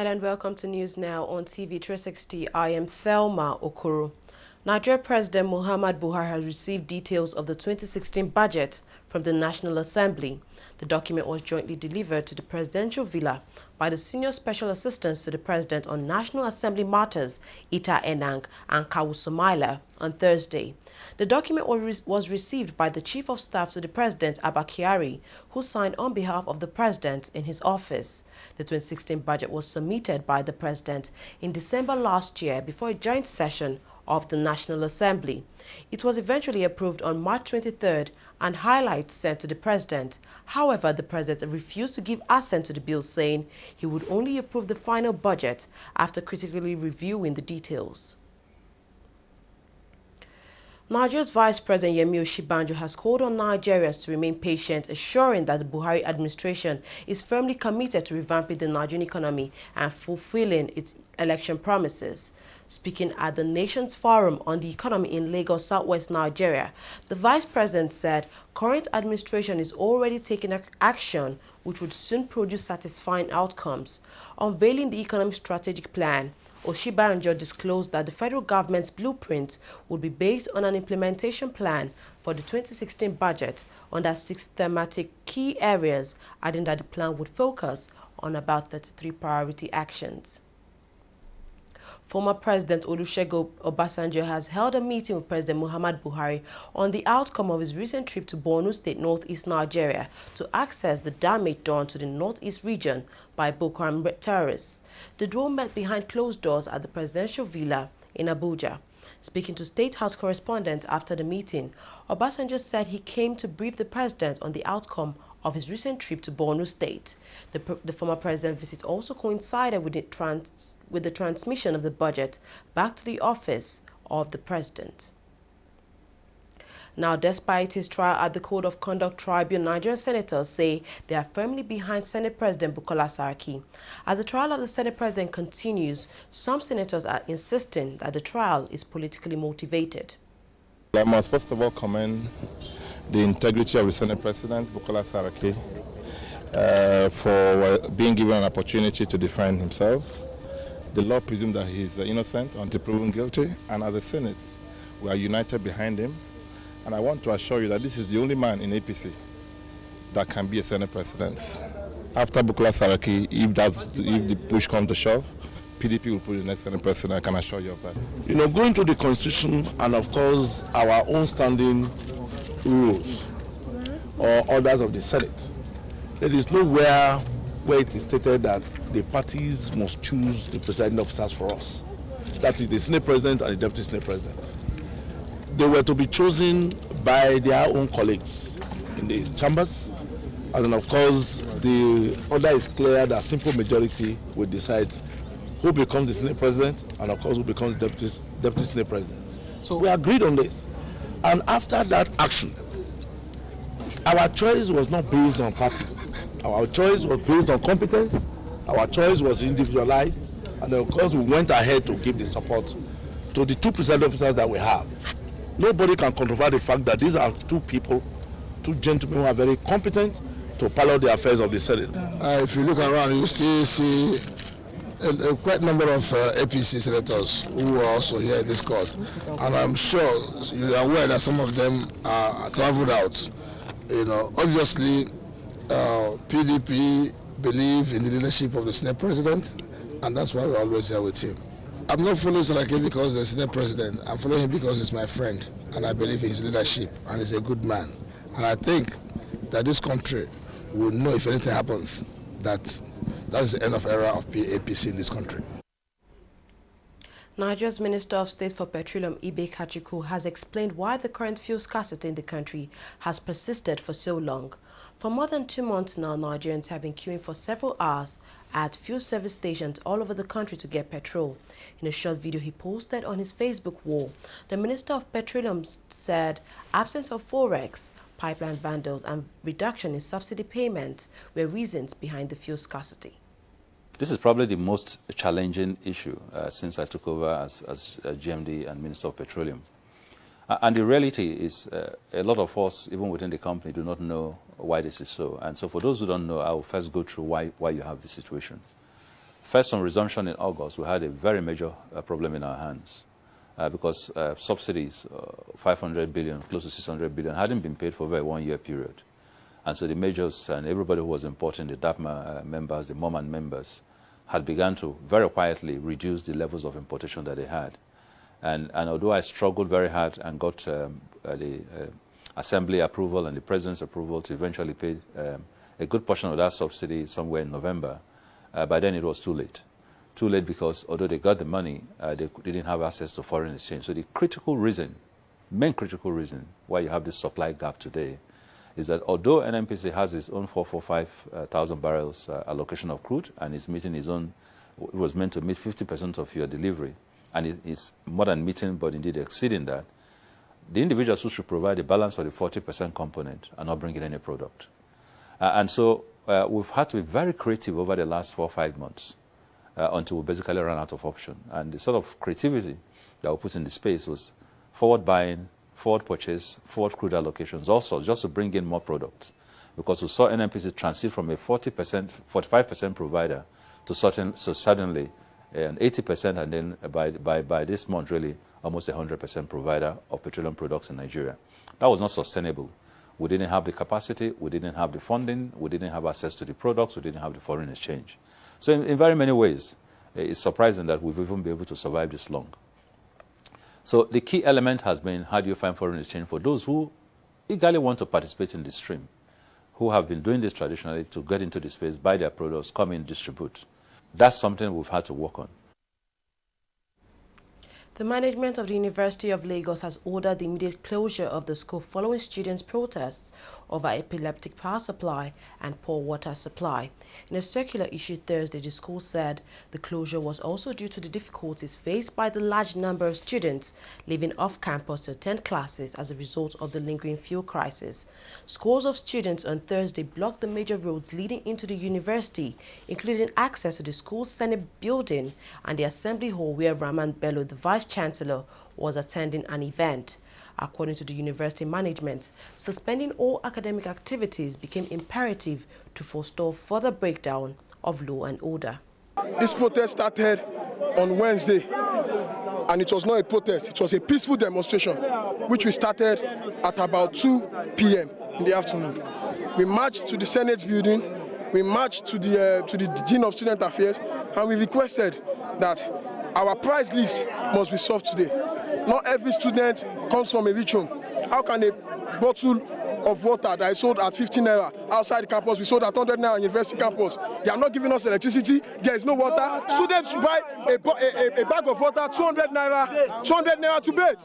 right, and welcome to News Now on TV360. I am Thelma Okoro. Nigeria President Muhammad Buhari has received details of the 2016 budget from the National Assembly. The document was jointly delivered to the presidential villa by the senior special assistants to the president on National Assembly matters, Ita Enang and Kawu Somaila, on Thursday. The document was received by the Chief of Staff to the President, Abba Kyari, who signed on behalf of the President in his office. The 2016 budget was submitted by the President in December last year before a joint session of the National Assembly. It was eventually approved on March 23rd and highlights sent to the President. However, the President refused to give assent to the bill, saying he would only approve the final budget after critically reviewing the details. Nigeria's Vice President Yemi Osinbajo has called on Nigerians to remain patient, assuring that the Buhari administration is firmly committed to revamping the Nigerian economy and fulfilling its election promises. Speaking at the Nations Forum on the Economy in Lagos, Southwest Nigeria, the Vice President said current administration is already taking action which would soon produce satisfying outcomes. Unveiling the economic strategic plan, Osinbajo disclosed that the federal government's blueprint would be based on an implementation plan for the 2016 budget under 6 thematic key areas, adding that the plan would focus on about 33 priority actions. Former President Olusegun Obasanjo has held a meeting with President Muhammad Buhari on the outcome of his recent trip to Borno State, northeast Nigeria, to access the damage done to the northeast region by Boko Haram terrorists. The duo met behind closed doors at the presidential villa in Abuja. Speaking to State House correspondents after the meeting, Obasanjo said he came to brief the president on the outcome of his recent trip to Borno State. The former president's visit also coincided with the transmission of the budget back to the office of the president. Now, despite his trial at the Code of Conduct Tribunal, Nigerian senators say they are firmly behind Senate President Bukola Saraki. As the trial of the Senate President continues, some senators are insisting that the trial is politically motivated. I must first of all commend the integrity of the Senate President, Bukola Saraki, for being given an opportunity to defend himself. The law presumes that he is innocent until proven guilty, and as a Senate, we are united behind him. And I want to assure you that this is the only man in APC that can be a Senate President. After Bukola Saraki, if the push comes to shove, PDP will put the next Senate President. I can assure you of that. You know, going to the Constitution and, of course, our own standing rules or orders of the Senate, there is nowhere where it is stated that the parties must choose the presiding officers for us. That is the Senate President and the Deputy Senate President. They were to be chosen by their own colleagues in the chambers, and then of course the order is clear that simple majority will decide who becomes the Senate President and of course who becomes the Deputy Senate President. So we agreed on this, and after that action, our choice was not based on party. Our choice was based on competence. Our choice was individualized, and of course we went ahead to give the support to the 2 presiding officers that we have. Nobody can controvert the fact that these are 2 people, 2 gentlemen who are very competent to pilot the affairs of the Senate. If you look around, you still see a quite number of APC senators who are also here in this court. And I'm sure you are aware that some of them are traveled out. You know, obviously, PDP believe in the leadership of the Senate President, and that's why we're always here with him. I'm not following Saraki because he's the Senate President. I'm following him because he's my friend, and I believe in his leadership, and he's a good man. And I think that this country will know if anything happens that that's the end of era of APC in this country. Nigeria's Minister of State for Petroleum, Ibe Kachiku, has explained why the current fuel scarcity in the country has persisted for so long. For more than 2 months now, Nigerians have been queuing for several hours at fuel service stations all over the country to get petrol. In a short video he posted on his Facebook wall, the Minister of Petroleum said absence of forex, pipeline vandals and reduction in subsidy payments were reasons behind the fuel scarcity. This is probably the most challenging issue since I took over as GMD and Minister of Petroleum. And the reality is a lot of us, even within the company, do not know why this is so. And so for those who don't know, I will first go through why you have this situation. First, on resumption in August, we had a very major problem in our hands because subsidies, 500 billion, close to 600 billion, hadn't been paid for over a 1-year period. And so the majors and everybody who was importing, the DAPMA members, the MOMAN members, had begun to very quietly reduce the levels of importation that they had. And although I struggled very hard and got the Assembly approval and the President's approval to eventually pay a good portion of that subsidy somewhere in November, by then it was too late. Too late because although they got the money, they didn't have access to foreign exchange. So the critical reason, main critical reason why you have this supply gap today is that although NNPC has its own 445,000 barrels allocation of crude and is meeting its own, it was meant to meet 50% of your delivery, and it is more than meeting but indeed exceeding that, the individuals who should provide the balance of the 40% component are not bringing any product. And so we've had to be very creative over the last 4 or 5 months until we basically ran out of option. And the sort of creativity that we put in the space was forward buying, forward purchase, forward crude allocations, also just to bring in more products. Because we saw NNPC transit from a 40%, 45% provider to suddenly an 80%, and then by this month, really, almost 100% provider of petroleum products in Nigeria. That was not sustainable. We didn't have the capacity, we didn't have the funding, we didn't have access to the products, we didn't have the foreign exchange. So in very many ways, it's surprising that we've even been able to survive this long. So the key element has been, how do you find foreign exchange for those who eagerly want to participate in the stream, who have been doing this traditionally to get into the space, buy their products, come in, distribute. That's something we've had to work on. The management of the University of Lagos has ordered the immediate closure of the school following students' protests over epileptic power supply and poor water supply. In a circular issued Thursday, the school said the closure was also due to the difficulties faced by the large number of students living off campus to attend classes as a result of the lingering fuel crisis. Scores of students on Thursday blocked the major roads leading into the university, including access to the school's Senate building and the assembly hall where Rahman Bello, the Vice-Chancellor, was attending an event. According to the university management, suspending all academic activities became imperative to forestall further breakdown of law and order. This protest started on Wednesday, and it was not a protest, it was a peaceful demonstration, which we started at about 2 p.m. in the afternoon. We marched to the Senate building, we marched to the Dean of Student Affairs, and we requested that our price list must be solved today. Not every student comes from a rich home. How can a bottle of water that is sold at 15 naira outside the campus be sold at 100 naira on university campus? They are not giving us electricity. There is no water. Students should buy a bag of water, 200 naira to bathe.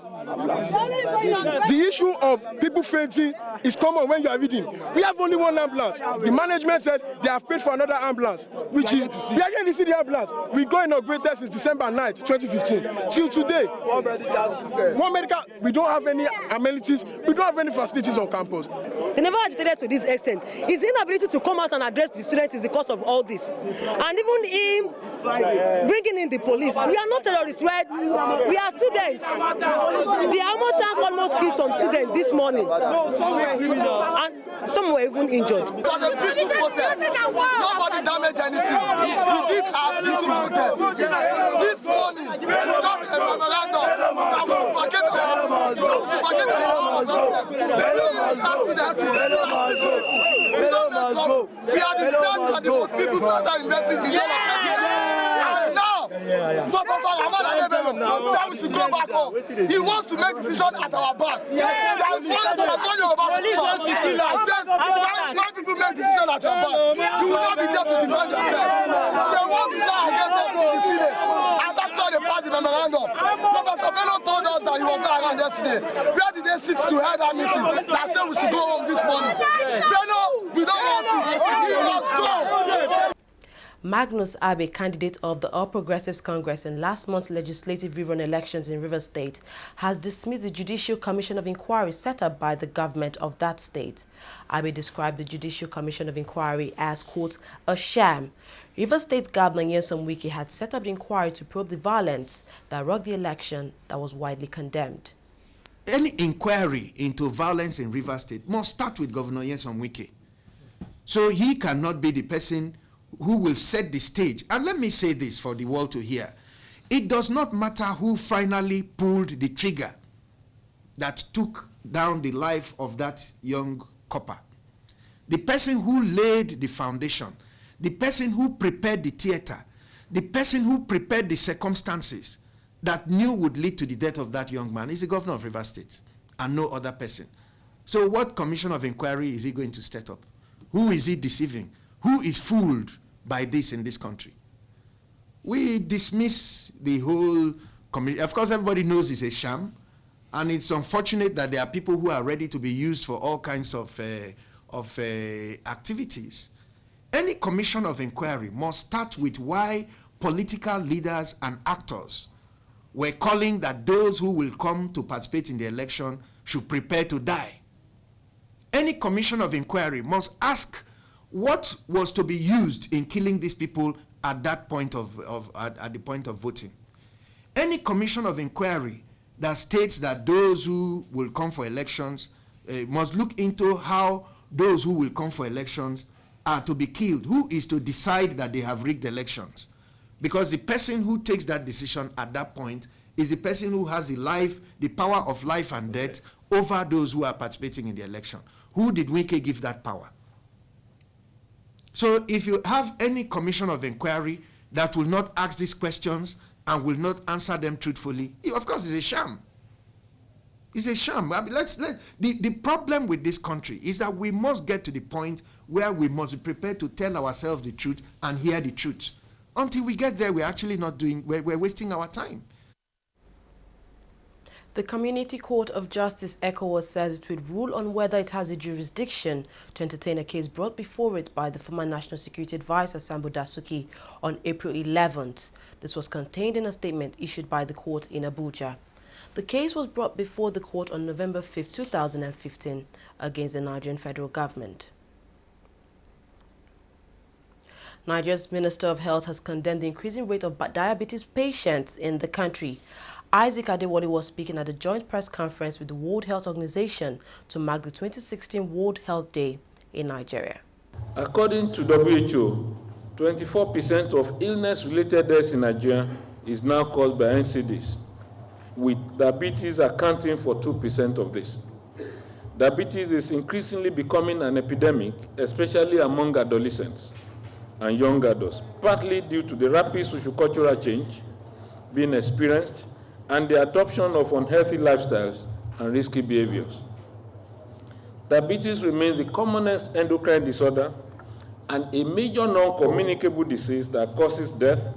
The issue of people fainting is common when you are reading. We have only one ambulance. The management said they have paid for another ambulance, which is, we are going to see the ambulance. We go inaugurated since December 9th, 2015. Till today, one medical, we don't have any amenities, we don't have any facilities on campus. They never agitated to this extent. His inability to come out and address the students is the cause of all this. And even him bringing in the police. We are not terrorists, right? We are students. The armor tank almost killed some students this morning. And some were even injured. It was a peaceful protest. Nobody damaged anything. We did our peaceful protest. This morning, we got a memorandum that we forget our we are the best and the most people that investing in all of Nigeria. And now, Professor Rahman Bello said we should go back home. He wants to make decisions at our back. There is one Yoruba that says when people make decisions at your back, you will not be there to defend yourself. They want to lie against us in the Senate. And that's why they passed the memorandum. Professor Bello told us that he was not around yesterday. Where did they sit to head that meeting that said we should go home this morning? Bello, we don't want to. He must go. Magnus Abe, candidate of the All Progressives Congress in last month's legislative rerun elections in Rivers State, has dismissed the Judicial Commission of Inquiry set up by the government of that state. Abe described the Judicial Commission of Inquiry as, quote, a sham. Rivers State Governor Nyesom Wike had set up the inquiry to probe the violence that rocked the election that was widely condemned. Any inquiry into violence in Rivers State must start with Governor Nyesom Wike. So he cannot be the person who will set the stage. And let me say this for the world to hear. It does not matter who finally pulled the trigger that took down the life of that young copper. The person who laid the foundation, the person who prepared the theater, the person who prepared the circumstances that knew would lead to the death of that young man is the governor of Rivers State and no other person. So what commission of inquiry is he going to set up? Who is he deceiving? Who is fooled by this in this country? We dismiss the whole commission. Of course, everybody knows it's a sham, and it's unfortunate that there are people who are ready to be used for all kinds of activities. Any commission of inquiry must start with why political leaders and actors were calling that those who will come to participate in the election should prepare to die. Any commission of inquiry must ask what was to be used in killing these people at that point at the point of voting. Any commission of inquiry that states that those who will come for elections must look into how those who will come for elections are to be killed. Who is to decide that they have rigged elections? Because the person who takes that decision at that point is the person who has the power of life and death over those who are participating in the election. Who did Wike give that power? So if you have any commission of inquiry that will not ask these questions and will not answer them truthfully, of course it's a sham. It's a sham. I mean, the problem with this country is that we must get to the point where we must be prepared to tell ourselves the truth and hear the truth. Until we get there, we're actually not doing, we're wasting our time. The Community Court of Justice ECOWAS says it would rule on whether it has a jurisdiction to entertain a case brought before it by the former National Security Advisor Sambo Dasuki on April 11th. This was contained in a statement issued by the court in Abuja. The case was brought before the court on November 5, 2015 against the Nigerian federal government. Nigeria's Minister of Health has condemned the increasing rate of diabetes patients in the country. Isaac Adewale was speaking at a joint press conference with the World Health Organization to mark the 2016 World Health Day in Nigeria. According to WHO, 24% of illness-related deaths in Nigeria is now caused by NCDs, with diabetes accounting for 2% of this. Diabetes is increasingly becoming an epidemic, especially among adolescents and young adults, partly due to the rapid sociocultural change being experienced and the adoption of unhealthy lifestyles and risky behaviors. Diabetes remains the commonest endocrine disorder and a major non-communicable disease that causes death,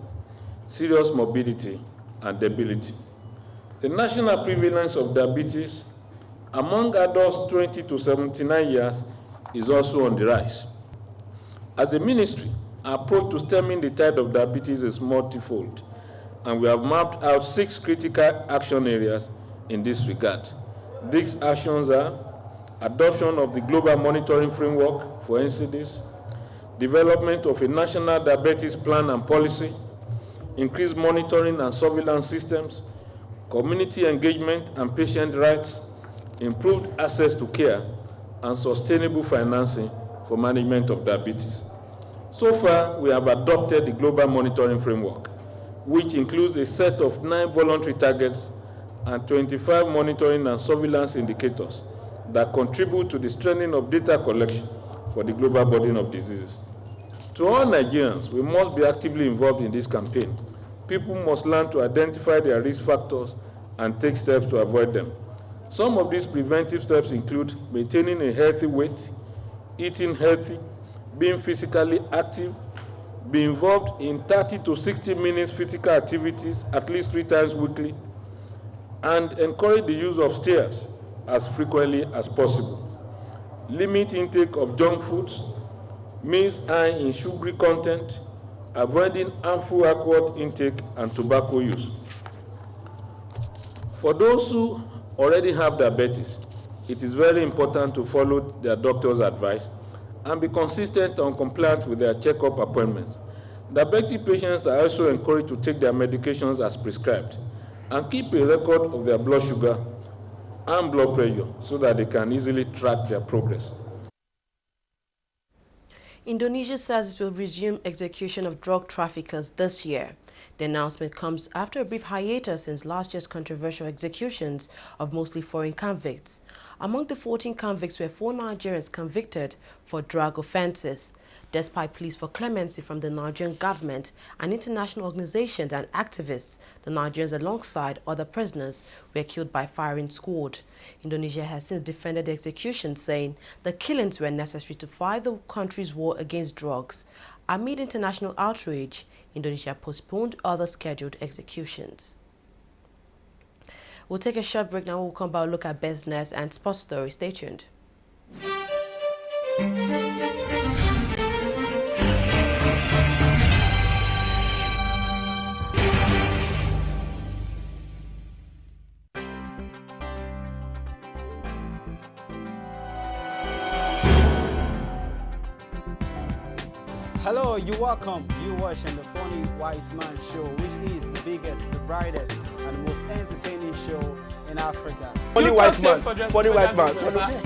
serious morbidity, and debility. The national prevalence of diabetes among adults 20 to 79 years is also on the rise. As a ministry, our approach to stemming the tide of diabetes is multifold, and we have mapped out 6 critical action areas in this regard. These actions are adoption of the global monitoring framework for NCDs, development of a national diabetes plan and policy, increased monitoring and surveillance systems, community engagement and patient rights, improved access to care, and sustainable financing for management of diabetes. So far, we have adopted the global monitoring framework, which includes a set of 9 voluntary targets and 25 monitoring and surveillance indicators that contribute to the strengthening of data collection for the global burden of diseases. To all Nigerians, we must be actively involved in this campaign. People must learn to identify their risk factors and take steps to avoid them. Some of these preventive steps include maintaining a healthy weight, eating healthy, being physically active, be involved in 30 to 60 minutes physical activities at least 3 times weekly, and encourage the use of stairs as frequently as possible. Limit intake of junk foods, meals high in sugary content, avoiding harmful alcohol intake and tobacco use. For those who already have diabetes, it is very important to follow their doctor's advice and be consistent and compliant with their checkup appointments. Diabetic patients are also encouraged to take their medications as prescribed and keep a record of their blood sugar and blood pressure so that they can easily track their progress. Indonesia says it will resume execution of drug traffickers this year. The announcement comes after a brief hiatus since last year's controversial executions of mostly foreign convicts. Among the 14 convicts were 4 Nigerians convicted for drug offences. Despite pleas for clemency from the Nigerian government and international organizations and activists, the Nigerians alongside other prisoners were killed by firing squad. Indonesia has since defended the execution, saying the killings were necessary to fight the country's war against drugs. Amid international outrage, Indonesia postponed other scheduled executions. We'll take a short break now. We'll come back and look at business and sports stories. Stay tuned. Hello, you're welcome. You're watching the Funny White Man Show, which is the biggest, the brightest, and the most entertaining show in Africa. Funny white man, funny white man,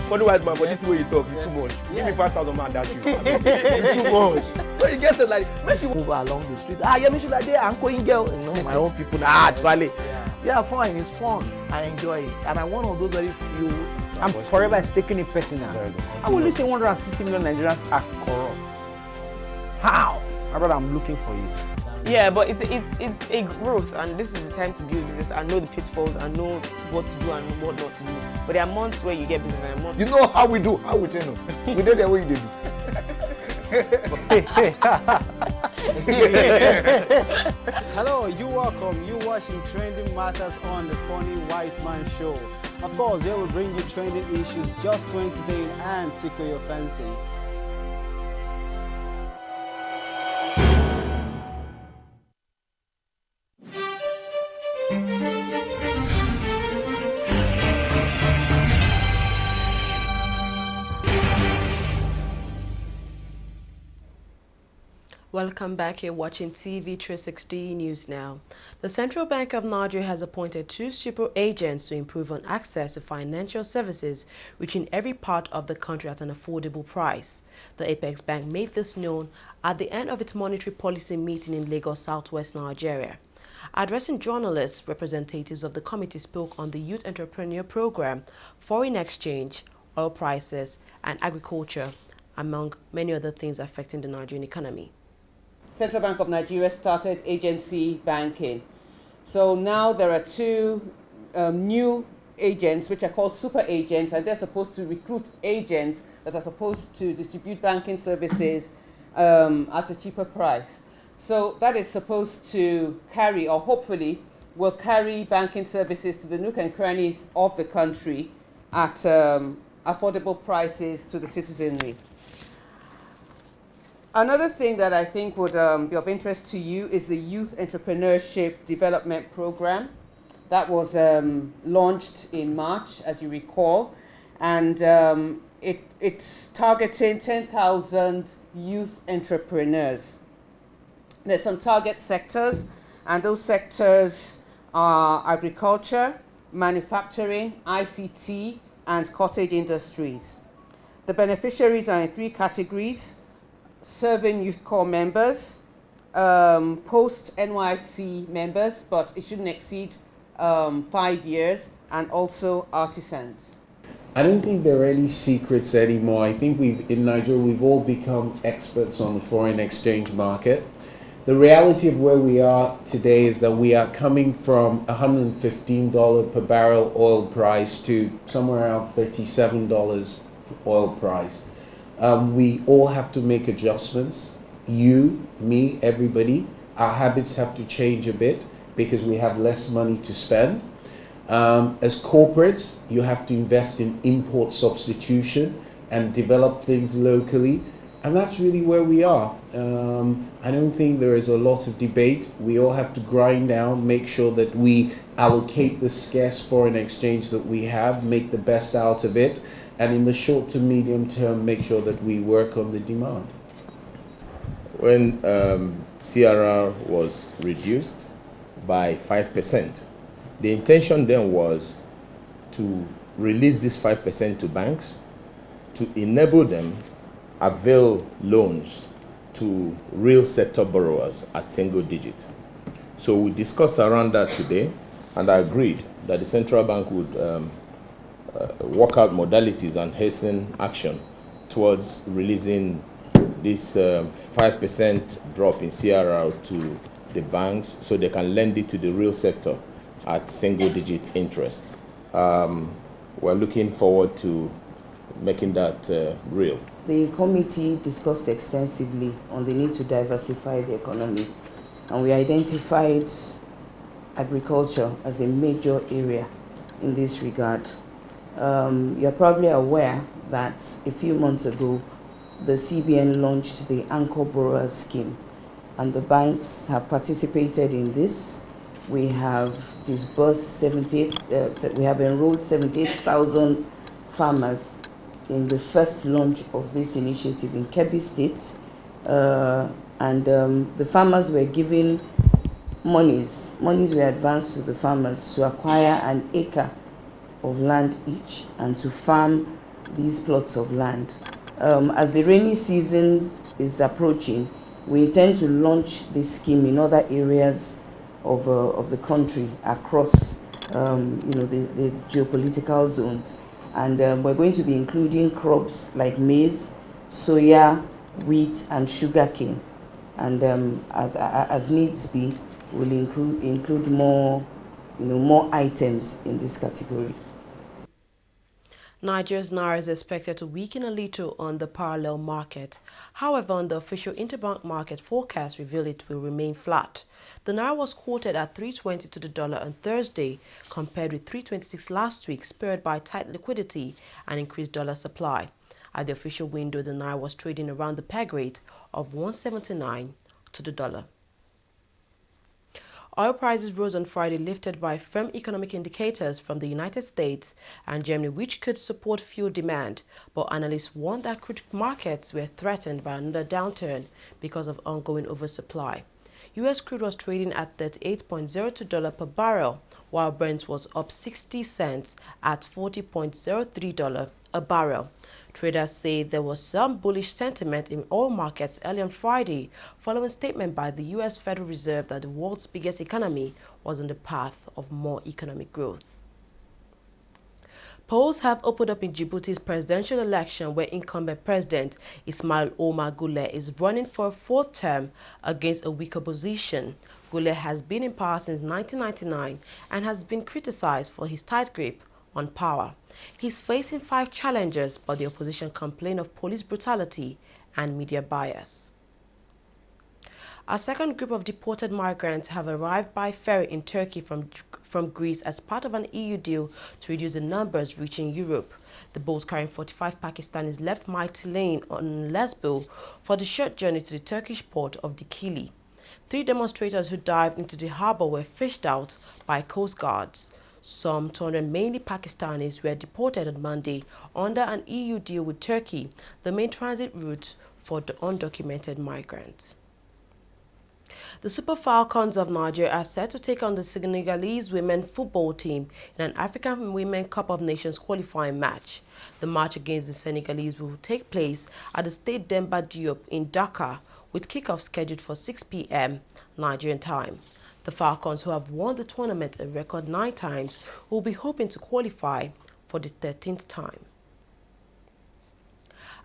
funny white man, but this way you talk, it's too much. Give me 5,000 man, that's you. It's too much. So you get it like, when she move along the street, yeah, me should like there, I'm going girl, you know, my own people, actually. Yeah, fine, it's fun. I enjoy it. And I'm one of those very few, I'm forever taking it personal. I will listen 160 million Nigerians are corrupt. How? My brother, I'm looking for you. Yeah, but it's a growth, and this is the time to build business and know the pitfalls and know what to do and what not to do. But there are months where you get business and months. You know how we do, how we tell you. We did the way you did. Hello, you're welcome. You're watching Trending Matters on the Funny White Man Show. Of course, we will bring you trending issues just to entertain and tickle your fancy. Welcome back. Here watching TV360 News Now. The Central Bank of Nigeria has appointed 2 super agents to improve on access to financial services, reaching every part of the country at an affordable price. The Apex Bank made this known at the end of its monetary policy meeting in Lagos, Southwest Nigeria. Addressing journalists, representatives of the committee spoke on the Youth Entrepreneur Program, foreign exchange, oil prices, and agriculture, among many other things affecting the Nigerian economy. Central Bank of Nigeria started agency banking. So now there are 2 new agents, which are called super agents, and they're supposed to recruit agents that are supposed to distribute banking services at a cheaper price. So that is supposed to carry, or hopefully will carry, banking services to the nook and crannies of the country at affordable prices to the citizenry. Another thing that I think would be of interest to you is the Youth Entrepreneurship Development Program that was launched in March, as you recall, and it's targeting 10,000 youth entrepreneurs. There's some target sectors, and those sectors are agriculture, manufacturing, ICT, and cottage industries. The beneficiaries are in 3 categories: serving youth corps members, post-NYC members, but it shouldn't exceed 5 years, and also artisans. I don't think there are any secrets anymore. I think in Nigeria, we've all become experts on the foreign exchange market. The reality of where we are today is that we are coming from $115 per barrel oil price to somewhere around $37 oil price. We all have to make adjustments. You, me, everybody. Our habits have to change a bit because we have less money to spend. As corporates, you have to invest in import substitution and develop things locally. And that's really where we are. I don't think there is a lot of debate. We all have to grind down, make sure that we allocate the scarce foreign exchange that we have, make the best out of it, and in the short to medium term, make sure that we work on the demand. When CRR was reduced by 5%, the intention then was to release this 5% to banks to enable them avail loans to real sector borrowers at single digit. So we discussed around that today, and I agreed that the central bank would work out modalities and hasten action towards releasing this 5% drop in CRR to the banks so they can lend it to the real sector at single digit interest. We're looking forward to making that real. The committee discussed extensively on the need to diversify the economy, and we identified agriculture as a major area in this regard. You're probably aware that a few months ago, the CBN launched the Anchor Borrower Scheme, and the banks have participated in this. We have disbursed we have enrolled 78,000 farmers in the first launch of this initiative in Kebbi State, and the farmers were given monies were advanced to the farmers to acquire an acre of land each and to farm these plots of land. As the rainy season is approaching, we intend to launch this scheme in other areas of the country across the geopolitical zones. And we're going to be including crops like maize, soya, wheat, and sugarcane. And as needs be, we'll include more items in this category. Nigeria's naira is expected to weaken a little on the parallel market. However, on the official interbank market forecast reveal it will remain flat. The naira was quoted at 3.20 to the dollar on Thursday, compared with 3.26 last week, spurred by tight liquidity and increased dollar supply. At the official window, the naira was trading around the peg rate of 1.79 to the dollar. Oil prices rose on Friday, lifted by firm economic indicators from the United States and Germany, which could support fuel demand. But analysts warned that crude markets were threatened by another downturn because of ongoing oversupply. U.S. crude was trading at $38.02 per barrel, while Brent was up 60 cents at $40.03 a barrel. Traders say there was some bullish sentiment in oil markets early on Friday, following a statement by the U.S. Federal Reserve that the world's biggest economy was on the path of more economic growth. Polls have opened up in Djibouti's presidential election, where incumbent President Ismail Omar Guelleh is running for a fourth term against a weak opposition. Guelleh has been in power since 1999 and has been criticized for his tight grip on power. He's facing 5 challengers, but the opposition complain of police brutality and media bias. A second group of deported migrants have arrived by ferry in Turkey from Greece as part of an EU deal to reduce the numbers reaching Europe. The boats carrying 45 Pakistanis left Mytilene on Lesbos for the short journey to the Turkish port of Dikili. 3 demonstrators who dived into the harbor were fished out by coast guards. Some 200, mainly Pakistanis, were deported on Monday under an EU deal with Turkey, the main transit route for the undocumented migrants. The Super Falcons of Nigeria are set to take on the Senegalese women football team in an African Women Cup of Nations qualifying match. The match against the Senegalese will take place at the Stade Demba Diop in Dakar, with kickoff scheduled for 6 p.m. Nigerian time. The Falcons, who have won the tournament a record 9 times, will be hoping to qualify for the 13th time.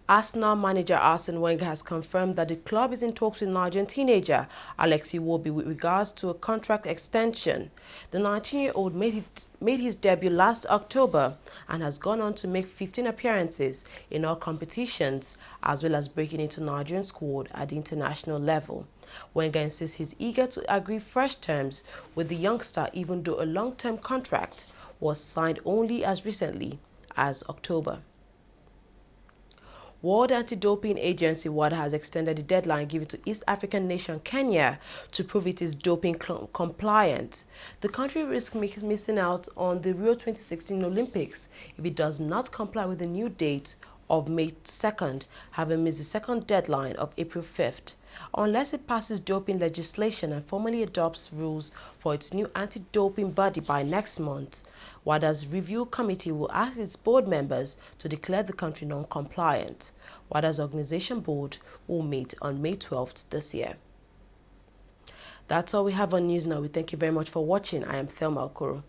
Arsenal manager Arsene Wenger has confirmed that the club is in talks with Nigerian teenager Alexi Iwobi with regards to a contract extension. The 19-year-old made his debut last October and has gone on to make 15 appearances in all competitions, as well as breaking into Nigerian squad at the international level. Wenger insists he's eager to agree fresh terms with the youngster, even though a long-term contract was signed only as recently as October. World Anti-Doping Agency WADA has extended the deadline given to East African nation Kenya to prove it is doping compliant. The country risks missing out on the Rio 2016 Olympics if it does not comply with the new date of May 2nd, having missed the second deadline of April 5th. Unless it passes doping legislation and formally adopts rules for its new anti-doping body by next month, WADA's review committee will ask its board members to declare the country non-compliant. WADA's organization board will meet on May 12th this year. That's all we have on news now. We thank you very much for watching. I am Thelma Okoro.